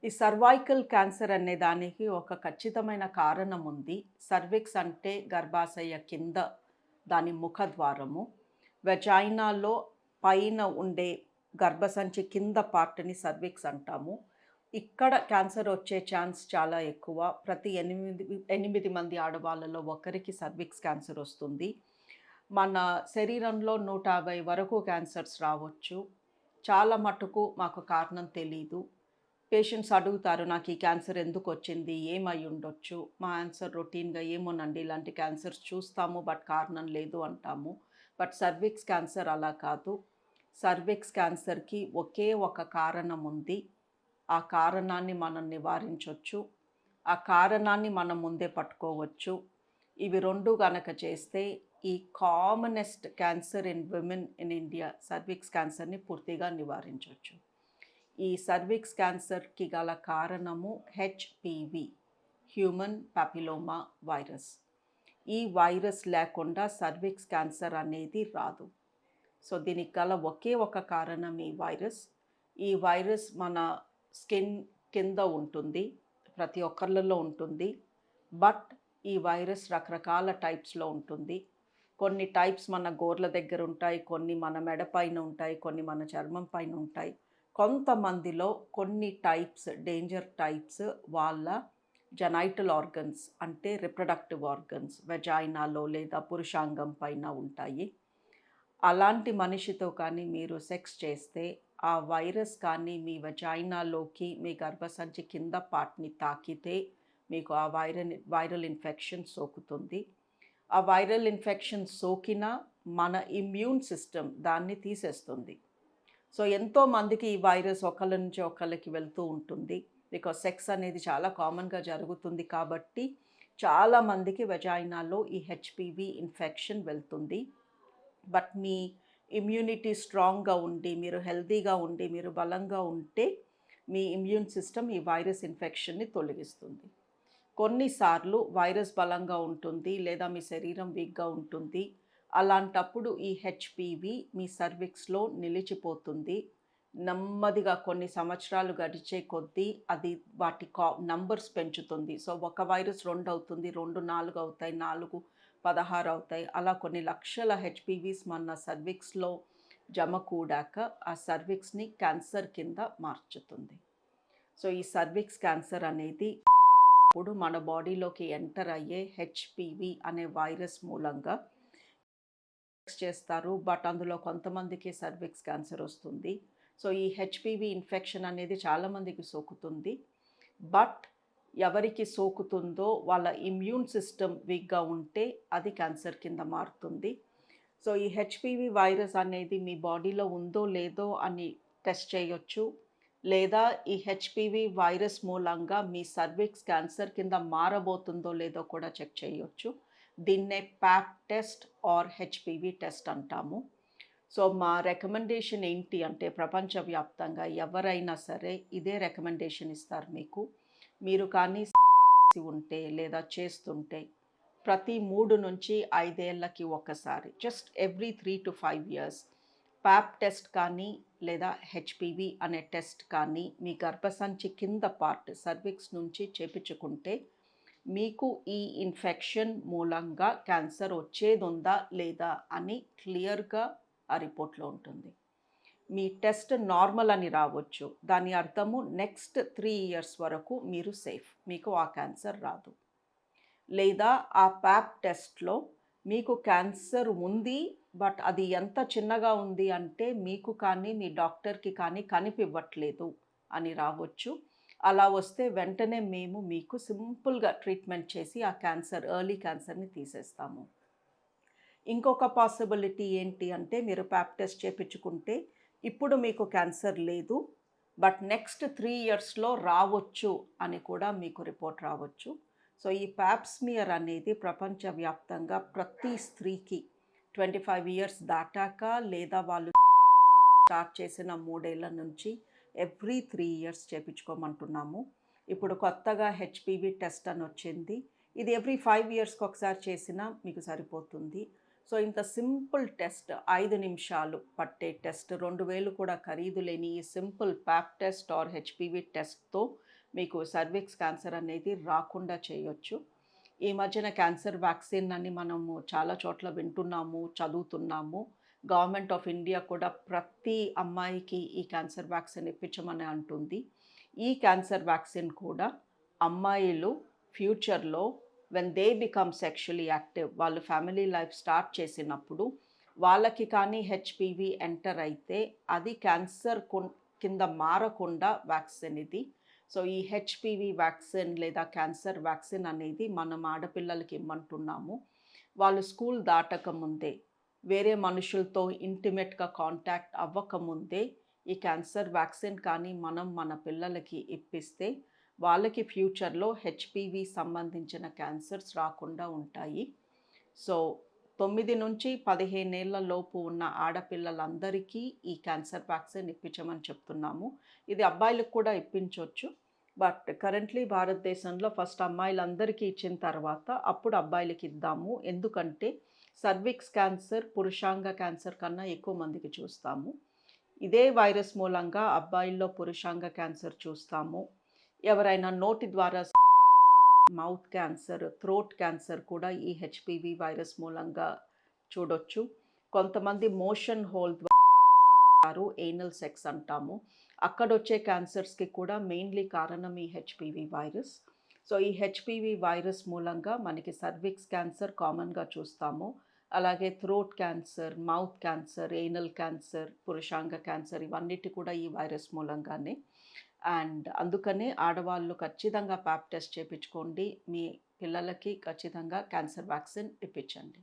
ఈ cervical cancer అనే దానికి ఒక ఖచ్చితమైన కారణం ఉంది. సర్విక్స్ అంటే గర్భాశయ కింద దాని ముఖద్వారము. వెజైనాలో పైన ఉండే గర్భసంచి కింద పార్ట్‌ని సర్విక్స్ అంటాము. ఇక్కడ క్యాన్సర్ వచ్చే ఛాన్స్ చాలా ఎక్కువ. ప్రతి 8 మంది ఆడవాళ్ళలో ఒకరికి సర్విక్స్ క్యాన్సర్ వస్తుంది. మన శరీరంలో 150 వరకు క్యాన్సర్స్ రావచ్చు. చాలా మటుకు మాకు కారణం తెలీదు. పేషెంట్స్ అడుగుతారు, నాకు ఈ క్యాన్సర్ ఎందుకొచ్చింది? ఏమై ఉండొచ్చు? మా ఆన్సర్ రొటీన్‌గా ఏమోనండి, ఇలాంటి క్యాన్సర్స్ చూస్తాము బట్ కారణం లేదు అంటాము. బట్ సర్విక్స్ క్యాన్సర్ అలా కాదు. సర్విక్స్ క్యాన్సర్‌కి ఒకే ఒక కారణం ఉంది. ఆ కారణాన్ని మనం నివారించొచ్చు. ఆ కారణాన్ని మనం ముందే పట్టుకోవచ్చు. ఇవి 2 గనక చేస్తే ఈ commonest cancer in women in India cervix క్యాన్సర్‌ని పూర్తిగా నివారించొచ్చు. ఈ సర్విక్స్ క్యాన్సర్‌కి గల కారణము హెచ్‌పివి, హ్యూమన్ పాపిలోమా వైరస్. ఈ వైరస్ లేకుండా సర్విక్స్ క్యాన్సర్ అనేది రాదు. సో దీనికి గల ఒకే ఒక కారణం ఈ వైరస్. ఈ వైరస్ మన స్కిన్ కింద ఉంటుంది. ప్రతి ఒక్కళ్ళలో ఉంటుంది. బట్ ఈ వైరస్ రకరకాల టైప్స్‌లో ఉంటుంది. కొన్ని టైప్స్ మన గోర్ల దగ్గర ఉంటాయి. కొన్ని మన మెడ పైన ఉంటాయి. కొన్ని మన చర్మం పైన ఉంటాయి. కొంతమందిలో కొన్ని టైప్స్, డేంజర్ టైప్స్ వాళ్ళ జెనైటల్ ఆర్గన్స్ అంటే రిప్రొడక్టివ్ ఆర్గన్స్ వెజైనాలో లేదా పురుషాంగం పైన ఉంటాయి. అలాంటి మనిషితో కానీ మీరు సెక్స్ చేస్తే ఆ వైరస్ కానీ మీ వెజైనాలోకి మీ గర్భసంచి కింద పార్ట్‌ని తాకితే మీకు ఆ వైరల్ ఇన్ఫెక్షన్ సోకుతుంది. ఆ వైరల్ ఇన్ఫెక్షన్ సోకినా మన ఇమ్యూన్ సిస్టమ్ దాన్ని తీసేస్తుంది. సో ఎంతోమందికి ఈ వైరస్ ఒకళ్ళ నుంచి ఒకళ్ళకి వెళ్తూ ఉంటుంది. బికాజ్ సెక్స్ అనేది చాలా కామన్‌గా జరుగుతుంది కాబట్టి చాలామందికి వెజైనాలో ఈ హెచ్‌పివి ఇన్ఫెక్షన్ వెళ్తుంది. బట్ మీ ఇమ్యూనిటీ స్ట్రాంగ్‌గా ఉండి, మీరు హెల్తీగా ఉండి, మీరు బలంగా ఉంటే మీ ఇమ్యూన్ సిస్టమ్ ఈ వైరస్ ఇన్ఫెక్షన్‌ని తొలగిస్తుంది. కొన్నిసార్లు వైరస్ బలంగా ఉంటుంది లేదా మీ శరీరం వీక్‌గా ఉంటుంది. అలాంటప్పుడు ఈ హెచ్‌పివి మీ సర్విక్స్‌లో నిలిచిపోతుంది. నెమ్మదిగా కొన్ని సంవత్సరాలు గడిచే కొద్దీ అది వాటి నంబర్స్ పెంచుతుంది. సో ఒక వైరస్ 2 అవుతుంది, 2 4 అవుతాయి, 4 16 అవుతాయి. అలా కొన్ని లక్షల హెచ్‌పివీస్ మన సర్విక్స్‌లో జమ కూడాక ఆ సర్విక్స్‌ని క్యాన్సర్ కింద మార్చుతుంది. సో ఈ సర్విక్స్ క్యాన్సర్ అనేది ఇప్పుడు మన బాడీలోకి ఎంటర్ అయ్యే హెచ్‌పివి అనే వైరస్ మూలంగా చేస్తారు. బట్ అందులో కొంతమందికి సర్విక్స్ క్యాన్సర్ వస్తుంది. సో ఈ హెచ్‌పివి ఇన్ఫెక్షన్ అనేది చాలామందికి సోకుతుంది. బట్ ఎవరికి సోకుతుందో వాళ్ళ ఇమ్యూన్ సిస్టమ్ వీక్‌గా ఉంటే అది క్యాన్సర్ కింద మారుతుంది. సో ఈ హెచ్‌పివి వైరస్ అనేది మీ బాడీలో ఉందో లేదో అని టెస్ట్ చేయొచ్చు. లేదా ఈ హెచ్‌పివి వైరస్ మూలంగా మీ సర్విక్స్ క్యాన్సర్ కింద మారబోతుందో లేదో కూడా చెక్ చేయొచ్చు. దీన్నే Pap test or HPV test అంటాము. సో మా రికమెండేషన్ ఏంటి అంటే ప్రపంచవ్యాప్తంగా ఎవరైనా సరే ఇదే రికమెండేషన్ ఇస్తారు మీకు. మీరు కానీ ఉంటే లేదా చేస్తుంటే ప్రతి 3-5 ఏళ్లకి ఒకసారి just every 3-5 years Pap test కానీ లేదా హెచ్‌పివి అనే టెస్ట్ కానీ మీ గర్భసంచి కింద పార్ట్ సర్విక్స్ నుంచి చేపించుకుంటే మీకు ఈ ఇన్ఫెక్షన్ మూలంగా క్యాన్సర్ వచ్చేదుందా లేదా అని క్లియర్‌గా ఆ రిపోర్ట్‌లో ఉంటుంది. మీ టెస్ట్ నార్మల్ అని రావచ్చు. దాని అర్థము నెక్స్ట్ 3 ఇయర్స్ వరకు మీరు సేఫ్. మీకు ఆ క్యాన్సర్ రాదు. లేదా ఆ ప్యాప్ టెస్ట్‌లో మీకు క్యాన్సర్ ఉంది. బట్ అది ఎంత చిన్నగా ఉంది అంటే మీకు కానీ, మీ డాక్టర్‌కి కానీ కనిపివ్వట్లేదు అని రావచ్చు. అలా వస్తే వెంటనే మేము మీకు సింపుల్‌గా ట్రీట్మెంట్ చేసి ఆ ఎర్లీ క్యాన్సర్‌ని తీసేస్తాము. ఇంకొక పాసిబిలిటీ ఏంటి అంటే మీరు ప్యాప్ టెస్ట్ చేపించుకుంటే ఇప్పుడు మీకు క్యాన్సర్ లేదు. బట్ నెక్స్ట్ 3 ఇయర్స్‌లో రావచ్చు అని కూడా మీకు రిపోర్ట్ రావచ్చు. సో ఈ ప్యాప్ స్మియర్ అనేది ప్రపంచవ్యాప్తంగా ప్రతి స్త్రీకి 25 ఇయర్స్ దాటాక లేదా వాళ్ళు స్టార్ట్ చేసిన 3 ఏళ్ల నుంచి ఎవ్రీ 3 ఇయర్స్ చేపించుకోమంటున్నాము. ఇప్పుడు కొత్తగా హెచ్‌పివి టెస్ట్ అని వచ్చింది. ఇది ఎవ్రీ 5 ఇయర్స్‌కి ఒకసారి చేసినా మీకు సరిపోతుంది. సో ఇంత సింపుల్ టెస్ట్ 5 నిమిషాలు పట్టే టెస్ట్ 2000 కూడా ఖరీదు లేని ఈ simple pap test or HPV టెస్ట్‌తో మీకు సర్విక్స్ క్యాన్సర్ అనేది రాకుండా చేయొచ్చు. ఈ మధ్యన క్యాన్సర్ వ్యాక్సిన్ అని మనము చాలా చోట్ల వింటున్నాము, చదువుతున్నాము. గవర్నమెంట్ ఆఫ్ ఇండియా కూడా ప్రతి అమ్మాయికి ఈ క్యాన్సర్ వ్యాక్సిన్ ఇప్పించమని అంటుంది. ఈ క్యాన్సర్ వ్యాక్సిన్ కూడా అమ్మాయిలు ఫ్యూచర్‌లో when they become sexually active వాళ్ళు ఫ్యామిలీ లైఫ్ స్టార్ట్ చేసినప్పుడు వాళ్ళకి కానీ హెచ్‌పివి ఎంటర్ అయితే అది క్యాన్సర్ కింద మారకుండా వ్యాక్సిన్ ఇది. సో, ఈ హెచ్‌పివి వ్యాక్సిన్ లేదా క్యాన్సర్ వ్యాక్సిన్ అనేది మనం ఆడపిల్లలకి ఇమ్మంటున్నాము. వాళ్ళు స్కూల్ దాటకముందే, వేరే మనుషులతో ఇంటిమేట్‌గా కాంటాక్ట్ అవ్వకముందే ఈ క్యాన్సర్ వ్యాక్సిన్ కానీ మనం మన పిల్లలకి ఇప్పిస్తే వాళ్ళకి ఫ్యూచర్‌లో హెచ్‌పివి సంబంధించిన క్యాన్సర్స్ రాకుండా ఉంటాయి. సో, 9-15 ఏళ్ల లోపు ఉన్న ఆడపిల్లలందరికీ ఈ క్యాన్సర్ వ్యాక్సిన్ ఇప్పించమని చెప్తున్నాము. ఇది అబ్బాయిలకు కూడా ఇప్పించొచ్చు. బట్ కరెంట్‌లీ భారతదేశంలో ఫస్ట్ అమ్మాయిలందరికీ ఇచ్చిన తర్వాత అప్పుడు అబ్బాయిలకి ఇద్దాము. ఎందుకంటే సర్విక్స్ క్యాన్సర్ పురుషాంగ క్యాన్సర్ కన్నా ఎక్కువ మందికి చూస్తాము. ఇదే వైరస్ మూలంగా అబ్బాయిల్లో పురుషాంగ క్యాన్సర్ చూస్తాము. ఎవరైనా నోటి ద్వారా మౌత్ క్యాన్సర్, థ్రోట్ క్యాన్సర్ కూడా ఈ హెచ్‌పివి వైరస్ మూలంగా చూడొచ్చు. కొంతమంది మోషన్ హోల్ ద్వారా ఏనల్ సెక్స్ అంటాము. అక్కడొచ్చే క్యాన్సర్స్‌కి కూడా మెయిన్‌లీ కారణం ఈ హెచ్‌పివి వైరస్. సో, ఈ హెచ్‌పివి వైరస్ మూలంగా మనకి సర్విక్స్ క్యాన్సర్ కామన్‌గా చూస్తాము. అలాగే throat cancer, mouth cancer, anal cancer, పురుషాంగ క్యాన్సర్ ఇవన్నిటి కూడా ఈ వైరస్ మూలంగానే. అండ్ అందుకనే ఆడవాళ్ళు ఖచ్చితంగా పాప్ టెస్ట్ చేపించుకోండి. మీ పిల్లలకి ఖచ్చితంగా క్యాన్సర్ వ్యాక్సిన్ ఇప్పించండి.